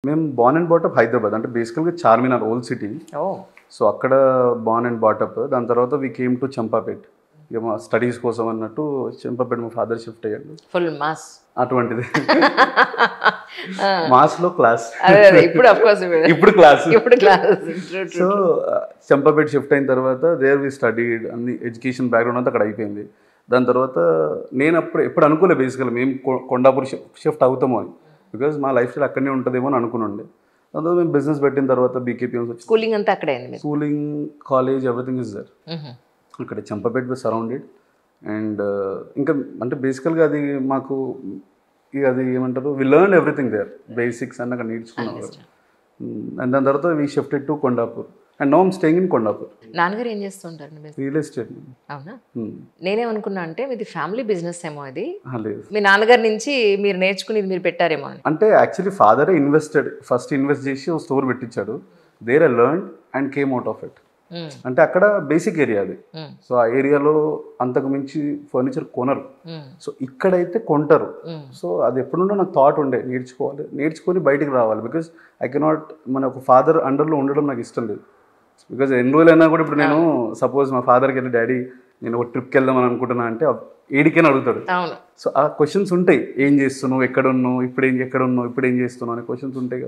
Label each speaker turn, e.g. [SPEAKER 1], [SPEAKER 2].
[SPEAKER 1] మేము born and బాటప్ Hyderabad, అంటే బేసికల్గా చార్మినార్ ఓల్డ్ సిటీ. సో అక్కడ బార్న్ అండ్ బాటప్. దాని తర్వాత వీ కేమ్ టు చంపాపేట్, ఇక మా స్టడీస్ కోసం అన్నట్టు చంపాపేట మా ఫాదర్ షిఫ్ట్ అయ్యాడు.
[SPEAKER 2] ఫుల్ మాస్
[SPEAKER 1] అటువంటిది. మాస్లో క్లాస్,
[SPEAKER 2] ఇప్పుడు
[SPEAKER 1] క్లాస్.
[SPEAKER 2] సో
[SPEAKER 1] చంపాపేట షిఫ్ట్ అయిన తర్వాత దేర్ వి స్టడీడ్, అన్ని ఎడ్యుకేషన్ బ్యాక్గ్రౌండ్ అంతా అక్కడ అయిపోయింది. దాని తర్వాత నేను ఎప్పుడు అనుకోలేదు బేసికల్ మేము కొండాపూర్ షిఫ్ట్ అవుతాము అని, బికాజ్ మా లైఫ్ స్టైల్ అక్కడనే ఉంటుందేమో అని అనుకున్నాండి. దాని తర్వాత మేము బిజినెస్ పెట్టిన తర్వాత బీకేపీ
[SPEAKER 2] స్కూలింగ్ అంతా అక్కడే,
[SPEAKER 1] schooling, college, everything is there. అక్కడ చంపాపేట విత్ సరౌండెడ్. అండ్ ఇంకా అంటే బేసికల్గా అది మాకు ఇక అది ఏమంటారు, we learn everything there, basics అన్న అక్కడ నేర్చుకున్నాం. అండ్ దాని తర్వాత we shifted to Kondapur and now I'm staying in Kondapur.
[SPEAKER 2] నాన్నగారు ఏం చేస్తుంటారు?
[SPEAKER 1] Real estate.
[SPEAKER 2] అవునా? నేనేమనుకున్నా అంటే మీది ఫ్యామిలీ బిజినెస్ ఏమో అది,
[SPEAKER 1] లేదు
[SPEAKER 2] మీ నాన్నగారి నుంచి మీరు నేర్చుకుని మీరు పెట్టారేమో అని.
[SPEAKER 1] అంటే యాక్చువల్లీ ఫాదరే ఫస్ట్ ఇన్వెస్ట్ చేసి ఒక స్టోర్ పెట్టించాడు. There I learn and came out of it. అంటే అక్కడ బేసిక్ ఏరియా అది. సో ఆ ఏరియాలో అంతకు మించి ఫర్నిచర్ కొనరు. సో ఇక్కడైతే కొంటారు. సో అది ఎప్పుడుండో నాకు థాట్ ఉండే, నేర్చుకొని బయటికి రావాలి. బికాజ్ ఐ కెనాట్ మన ఒక ఫాదర్ అండర్లో ఉండడం నాకు ఇష్టం లేదు. బికాజ్ ఎన్ని రోజులైనా కూడా ఇప్పుడు నేను సపోజ్ మా ఫాదర్కి వెళ్ళి డాడీ నేను ఒక ట్రిప్కి వెళ్దామని అనుకుంటున్నా అంటే ఏడికైనా అడుగుతాడు. సో ఆ క్వశ్చన్స్ ఉంటాయి, ఏం చేస్తున్నావు, ఎక్కడ ఉన్నావు, ఇప్పుడు ఏం చేస్తున్నావు అనే క్వశ్చన్స్ ఉంటాయి.